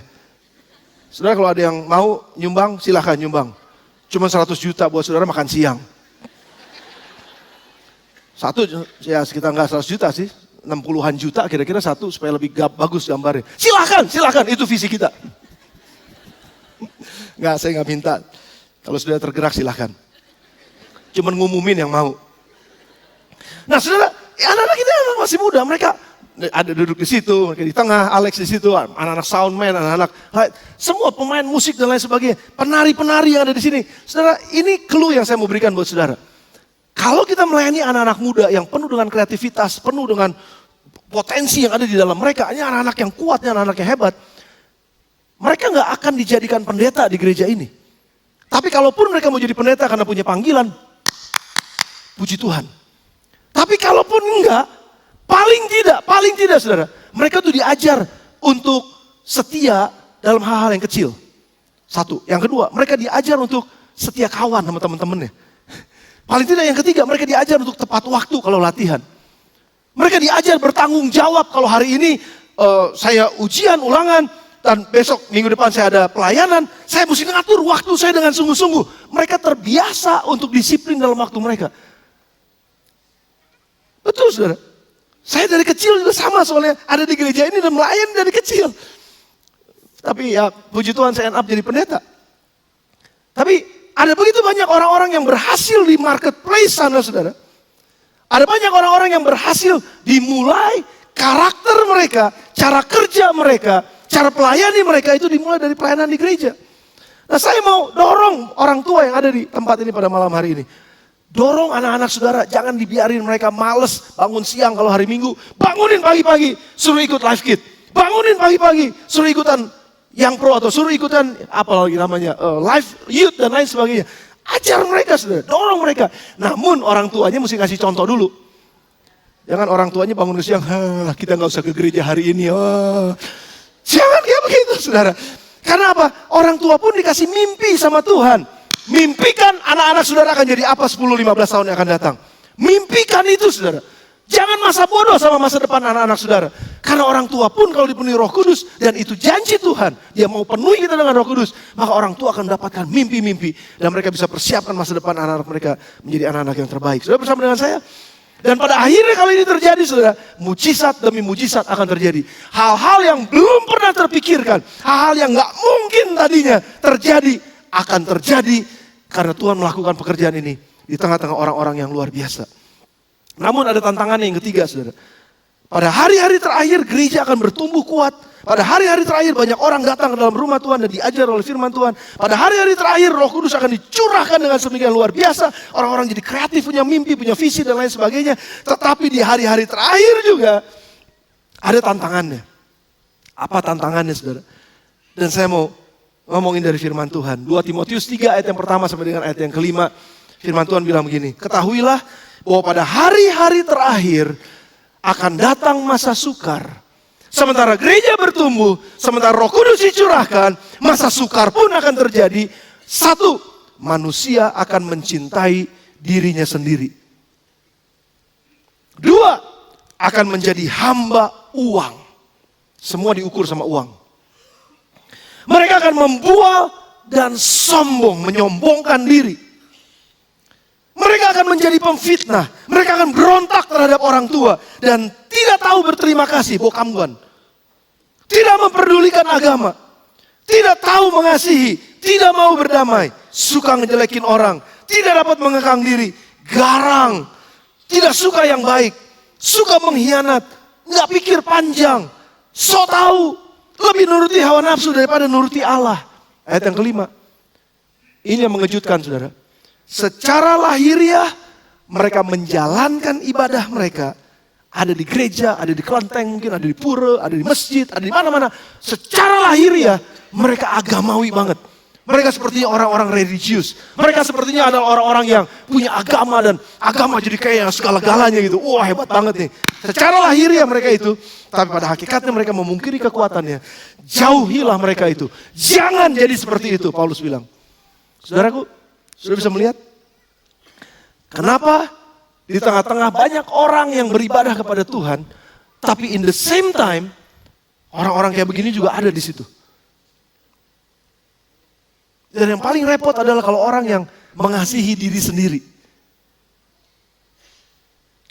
Saudara kalau ada yang mau nyumbang, silahkan nyumbang. Cuma 100 juta buat saudara makan siang. Satu ya sekitar nggak 100 juta sih, 60-an juta kira-kira satu supaya lebih bagus gambarnya. Silakan, itu visi kita. Nggak, saya nggak minta. Kalau sudah tergerak silakan. Cuman ngumumin yang mau. Nah saudara, anak-anak kita anak masih muda, mereka ada duduk di situ, mereka di tengah, Alex di situ, anak-anak soundman, anak-anak semua pemain musik dan lain sebagainya, penari-penari yang ada di sini. Saudara, ini clue yang saya mau berikan buat saudara. Kalau kita melayani anak-anak muda yang penuh dengan kreativitas, penuh dengan potensi yang ada di dalam mereka, ini anak-anak yang kuat, anak-anak yang hebat, mereka nggak akan dijadikan pendeta di gereja ini. Tapi kalaupun mereka mau jadi pendeta karena punya panggilan, puji Tuhan. Tapi kalaupun enggak, paling tidak saudara, mereka tuh diajar untuk setia dalam hal-hal yang kecil. Satu. Yang kedua, mereka diajar untuk setia kawan sama teman-temannya. Paling tidak yang ketiga, mereka diajar untuk tepat waktu kalau latihan. Mereka diajar bertanggung jawab kalau hari ini saya ujian ulangan dan besok minggu depan saya ada pelayanan, saya mesti ngatur waktu saya dengan sungguh-sungguh. Mereka terbiasa untuk disiplin dalam waktu mereka. Betul saudara. Saya dari kecil juga sama soalnya ada di gereja ini dan melayani dari kecil. Tapi ya puji Tuhan saya end up jadi pendeta. Tapi ada begitu banyak orang-orang yang berhasil di marketplace sana saudara. Ada banyak orang-orang yang berhasil dimulai karakter mereka, cara kerja mereka, cara pelayani mereka itu dimulai dari pelayanan di gereja. Nah saya mau dorong orang tua yang ada di tempat ini pada malam hari ini. Dorong anak-anak saudara, jangan dibiarin mereka males bangun siang kalau hari Minggu. Bangunin pagi-pagi, suruh ikut live kit. Bangunin pagi-pagi, suruh ikutan yang pro atau suruh ikutan apa lagi namanya live youth dan lain sebagainya. Ajar mereka saudara, dorong mereka. Namun orang tuanya mesti kasih contoh dulu. Jangan orang tuanya bangun ke siang, kita nggak usah ke gereja hari ini. Jangan kayak begitu saudara. Karena apa? Orang tua pun dikasih mimpi sama Tuhan. Mimpikan anak-anak saudara akan jadi apa 10-15 tahun yang akan datang. Mimpikan itu saudara. Jangan masa bodoh sama masa depan anak-anak saudara. Karena orang tua pun kalau dipenuhi Roh Kudus dan itu janji Tuhan, dia mau penuhi kita dengan Roh Kudus, maka orang tua akan mendapatkan mimpi-mimpi dan mereka bisa persiapkan masa depan anak-anak mereka menjadi anak-anak yang terbaik. Saudara bersama dengan saya? Dan pada akhirnya kalau ini terjadi saudara, mujizat demi mujizat akan terjadi. Hal-hal yang belum pernah terpikirkan, hal-hal yang gak mungkin tadinya terjadi, akan terjadi karena Tuhan melakukan pekerjaan ini di tengah-tengah orang-orang yang luar biasa. Namun ada tantangan yang ketiga saudara. Pada hari-hari terakhir gereja akan bertumbuh kuat. Pada hari-hari terakhir banyak orang datang ke dalam rumah Tuhan dan diajar oleh firman Tuhan. Pada hari-hari terakhir Roh Kudus akan dicurahkan dengan sedemikian luar biasa. Orang-orang jadi kreatif, punya mimpi, punya visi dan lain sebagainya. Tetapi di hari-hari terakhir juga ada tantangannya. Apa tantangannya saudara? Dan saya mau ngomongin dari firman Tuhan. 2 Timotius 3 ayat yang pertama sampai dengan ayat yang kelima. Firman Tuhan bilang begini. Ketahuilah bahwa pada hari-hari terakhir akan datang masa sukar. Sementara gereja bertumbuh, sementara Roh Kudus dicurahkan, masa sukar pun akan terjadi. Satu, manusia akan mencintai dirinya sendiri. Dua, akan menjadi hamba uang. Semua diukur sama uang. Mereka akan membual dan sombong, menyombongkan diri. Mereka akan menjadi pemfitnah. Mereka akan berontak terhadap orang tua. Dan tidak tahu berterima kasih, bokamguan. Tidak memperdulikan agama. Tidak tahu mengasihi. Tidak mau berdamai. Suka ngejelekin orang. Tidak dapat mengekang diri. Garang. Tidak suka yang baik. Suka mengkhianat. Nggak pikir panjang. So tahu. Lebih nuruti hawa nafsu daripada nuruti Allah. Ayat yang kelima. Ini yang mengejutkan, saudara. Secara lahiriah mereka menjalankan ibadah mereka. Ada di gereja, ada di kelenteng, mungkin ada di pura, ada di masjid, ada di mana-mana. Secara lahiriah mereka agamawi banget. Mereka sepertinya orang-orang religius. Mereka sepertinya adalah orang-orang yang punya agama dan agama jadi kayak segala-galanya gitu. Wah, hebat banget nih. Secara lahiriah mereka itu, tapi pada hakikatnya mereka memungkiri kekuatannya. Jauhilah mereka itu. Jangan jadi seperti itu, Paulus bilang. Saudaraku, sudah bisa melihat? Kenapa di tengah-tengah banyak orang yang beribadah kepada Tuhan, tapi in the same time, orang-orang kayak begini juga ada di situ. Dan yang paling repot adalah kalau orang yang mengasihi diri sendiri.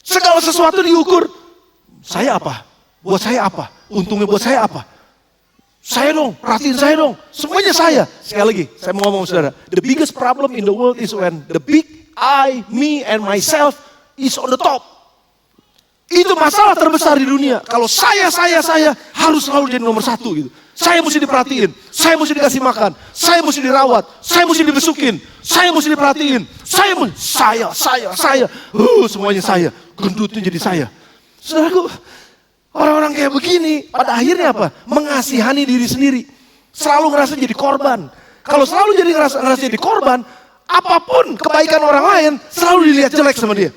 Segala sesuatu diukur, saya apa? Buat saya apa? Untungnya buat saya apa? Saya dong, perhatiin saya dong. Semuanya saya. Sekali lagi, saya mau ngomong saudara. The biggest problem in the world is when the big I, me and myself is on the top. Itu masalah terbesar di dunia. Kalau saya harus selalu jadi nomor satu gitu. Saya mesti diperhatiin, saya mesti dikasih makan, saya mesti dirawat, saya mesti dibesukin, saya mesti diperhatiin, saya. Semuanya saya, gendutnya jadi saya. Saudaraku, orang-orang kayak begini, pada akhirnya apa? Mengasihani diri sendiri. Selalu ngerasa jadi korban. Kalau selalu jadi ngerasa jadi korban, apapun kebaikan orang lain, selalu dilihat jelek sama dia.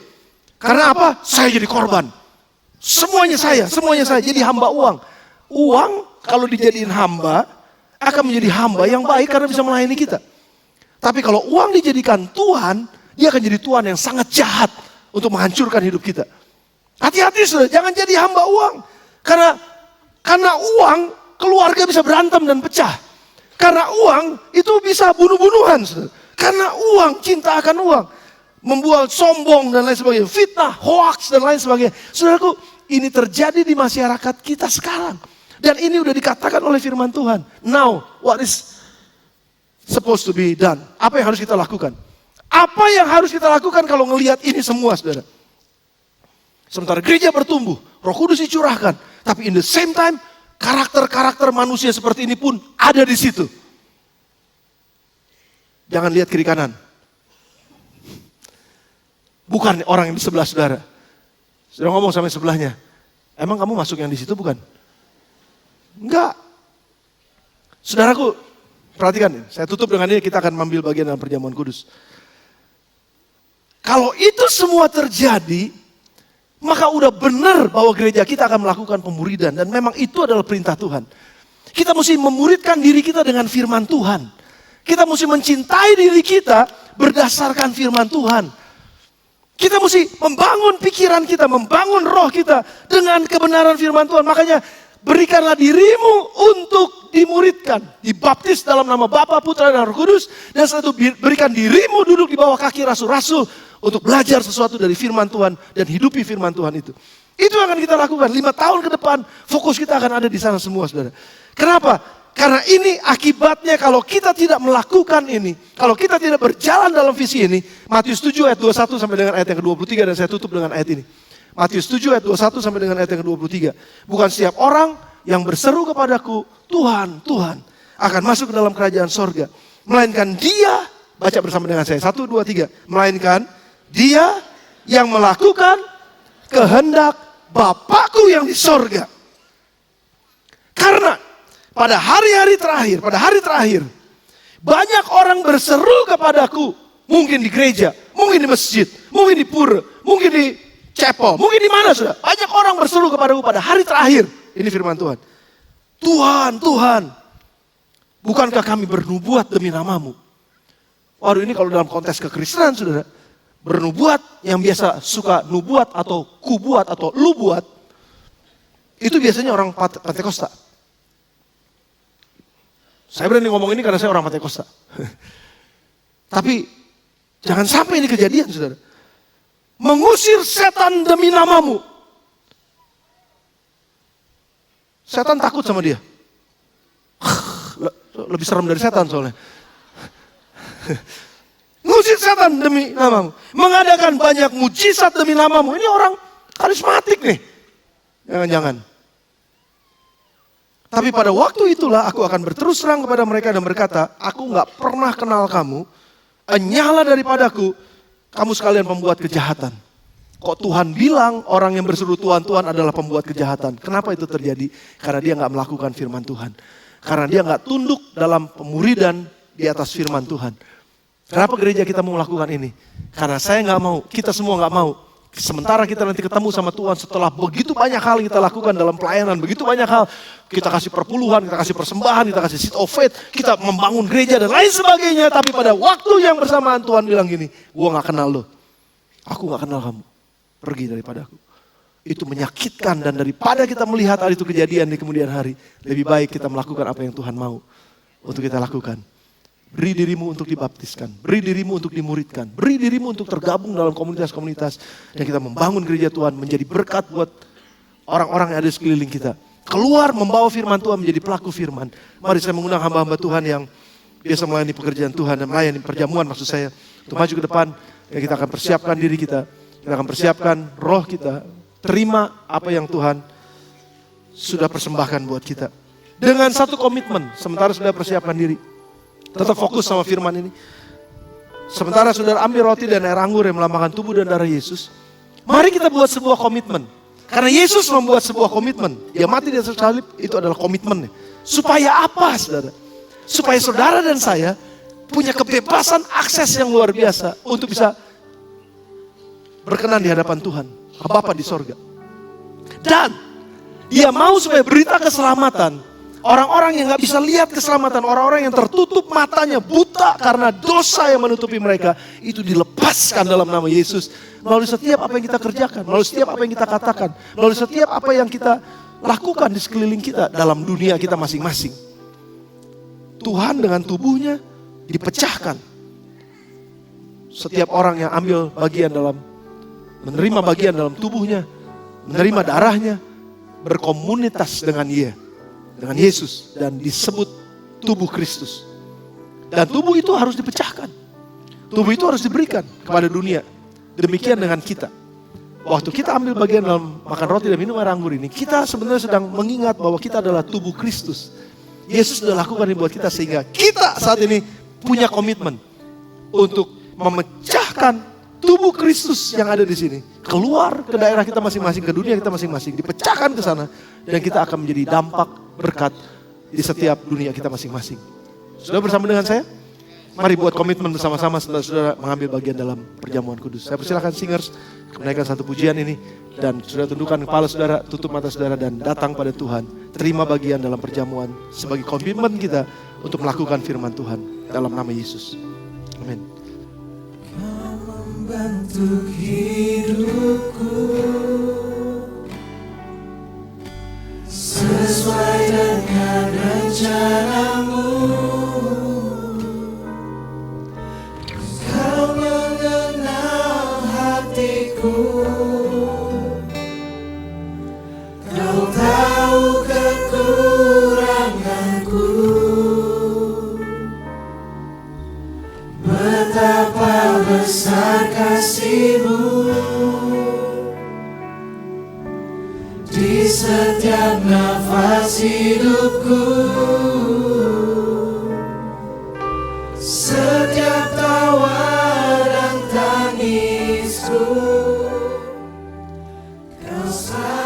Karena apa? Saya jadi korban. Semuanya saya, jadi hamba uang. Uang kalau dijadiin hamba, akan menjadi hamba yang baik karena bisa melayani kita. Tapi kalau uang dijadikan Tuhan, dia akan jadi Tuhan yang sangat jahat untuk menghancurkan hidup kita. Hati-hati saudara, jangan jadi hamba uang. Karena uang, keluarga bisa berantem dan pecah. Karena uang, itu bisa bunuh-bunuhan. Saudara. Karena uang, cinta akan uang. Membuat sombong dan lain sebagainya. Fitnah, hoax dan lain sebagainya. Saudaraku, ini terjadi di masyarakat kita sekarang. Dan ini udah dikatakan oleh firman Tuhan. Now, what is supposed to be done? Apa yang harus kita lakukan? Apa yang harus kita lakukan kalau ngelihat ini semua, saudara? Sementara gereja bertumbuh, Roh Kudus dicurahkan. Tapi in the same time, karakter-karakter manusia seperti ini pun ada di situ. Jangan lihat kiri kanan. Bukan orang yang di sebelah saudara. Saudara ngomong sama sebelahnya, emang kamu masuk yang di situ bukan? Enggak. Saudaraku, perhatikan, saya tutup dengan ini, kita akan ambil bagian dalam perjamuan kudus. Kalau itu semua terjadi, maka udah benar bahwa gereja kita akan melakukan pemuridan. Dan memang itu adalah perintah Tuhan. Kita mesti memuridkan diri kita dengan firman Tuhan. Kita mesti mencintai diri kita berdasarkan firman Tuhan. Kita mesti membangun pikiran kita, membangun roh kita dengan kebenaran firman Tuhan. Makanya berikanlah dirimu untuk dimuridkan. Dibaptis dalam nama Bapa, Putra, dan Roh Kudus. Dan setelah itu berikan dirimu duduk di bawah kaki rasul-rasul. Untuk belajar sesuatu dari firman Tuhan dan hidupi firman Tuhan itu. Itu yang akan kita lakukan. 5 tahun ke depan fokus kita akan ada di sana semua, saudara. Kenapa? Karena ini akibatnya kalau kita tidak melakukan ini. Kalau kita tidak berjalan dalam visi ini. Matius 7 ayat 21 sampai dengan ayat yang ke-23. Dan saya tutup dengan ayat ini. Matius 7 ayat 21 sampai dengan ayat yang ke-23. Bukan setiap orang yang berseru kepadaku, Tuhan, Tuhan, akan masuk ke dalam kerajaan sorga. Melainkan dia, baca bersama dengan saya, 1, 2, 3. Melainkan dia yang melakukan kehendak Bapakku yang di sorga. Karena pada hari terakhir, banyak orang berseru kepadaku. Mungkin di gereja, mungkin di masjid, mungkin di pura, mungkin di chapel, mungkin di mana sudah. Banyak orang berseru kepadaku pada hari terakhir. Ini firman Tuhan. Tuhan, Tuhan, bukankah kami bernubuat demi namamu? Waduh, ini kalau dalam konteks kekristenan, saudara, bernubuat, yang biasa suka nubuat atau kubuat atau lu buat, itu biasanya orang Pentakosta. Saya berani ngomong ini karena saya orang Pentakosta. Tapi jangan sampai ini kejadian, saudara. Mengusir setan demi namamu. Setan takut sama dia. Lebih serem dari setan soalnya. Ngusir setan demi namamu. Mengadakan banyak mujizat demi namamu. Ini orang karismatik nih. Jangan-jangan. Tapi pada waktu itulah aku akan berterus terang kepada mereka dan berkata, aku gak pernah kenal kamu. Enyahlah daripadaku, kamu sekalian pembuat kejahatan. Kok Tuhan bilang orang yang berseru Tuhan, Tuhan adalah pembuat kejahatan. Kenapa itu terjadi? Karena dia gak melakukan firman Tuhan. Karena dia gak tunduk dalam pemuridan di atas firman Tuhan. Kenapa gereja kita mau melakukan ini? Karena saya gak mau, kita semua gak mau. Sementara kita nanti ketemu sama Tuhan setelah begitu banyak hal yang kita lakukan dalam pelayanan, begitu banyak hal, kita kasih perpuluhan, kita kasih persembahan, kita kasih seed of faith, kita membangun gereja dan lain sebagainya. Tapi pada waktu yang bersamaan Tuhan bilang gini, gua gak kenal lo, aku gak kenal kamu, pergi daripada aku. Itu menyakitkan, dan daripada kita melihat hal itu kejadian di kemudian hari, lebih baik kita melakukan apa yang Tuhan mau untuk kita lakukan. Beri dirimu untuk dibaptiskan, beri dirimu untuk dimuridkan, beri dirimu untuk tergabung dalam komunitas-komunitas, dan kita membangun gereja Tuhan menjadi berkat buat orang-orang yang ada di sekeliling kita. Keluar membawa firman Tuhan, menjadi pelaku firman. Mari saya mengundang hamba-hamba Tuhan yang biasa melayani pekerjaan Tuhan dan melayani perjamuan maksud saya, untuk maju ke depan. Ya, kita akan persiapkan diri kita akan persiapkan roh kita, terima apa yang Tuhan sudah persembahkan buat kita. Dengan satu komitmen, sementara sudah persiapkan diri. Tetap fokus sama firman ini. Sementara saudara ambil roti dan air anggur yang melambangkan tubuh dan darah Yesus. Mari kita buat sebuah komitmen. Karena Yesus membuat sebuah komitmen. Dia mati di atas salib, itu adalah komitmennya. Supaya apa, saudara? Supaya saudara dan saya punya kebebasan akses yang luar biasa untuk bisa berkenan di hadapan Tuhan, Bapa di sorga. Dan dia mau supaya berita keselamatan, orang-orang yang gak bisa lihat keselamatan, orang-orang yang tertutup matanya, buta karena dosa yang menutupi mereka, itu dilepaskan dalam nama Yesus. Melalui setiap apa yang kita kerjakan, melalui setiap apa yang kita katakan, melalui setiap apa yang kita lakukan di sekeliling kita, dalam dunia kita masing-masing. Tuhan dengan tubuhnya dipecahkan. Setiap orang yang ambil bagian dalam, menerima bagian dalam tubuhnya, menerima darahnya, berkomunitas dengan Dia, dengan Yesus, dan disebut tubuh Kristus. Dan tubuh itu harus dipecahkan. Tubuh itu harus diberikan kepada dunia. Demikian dengan kita. Waktu kita ambil bagian dalam makan roti dan minum air anggur ini, kita sebenarnya sedang mengingat bahwa kita adalah tubuh Kristus. Yesus sudah lakukan ini buat kita, sehingga kita saat ini punya komitmen untuk memecahkan tubuh Kristus yang ada di sini. Keluar ke daerah kita masing-masing, ke dunia kita masing-masing. Dipecahkan ke sana. Dan kita akan menjadi dampak berkat di setiap dunia kita masing-masing. Sudah bersama dengan saya? Mari buat komitmen bersama-sama setelah saudara mengambil bagian dalam perjamuan kudus. Saya persilakan singers menaikkan satu pujian ini. Dan saudara tundukkan kepala saudara, tutup mata saudara, dan datang pada Tuhan. Terima bagian dalam perjamuan sebagai komitmen kita untuk melakukan firman Tuhan dalam nama Yesus. Amin. Membentuk hidupku sesuai dengan rencanamu. Kau mengenal hatiku, Kau tahu kekuranganku. Betapa besar kasih-Mu di setiap nafas hidupku, setiap tawa dan tangisku. Kau selalu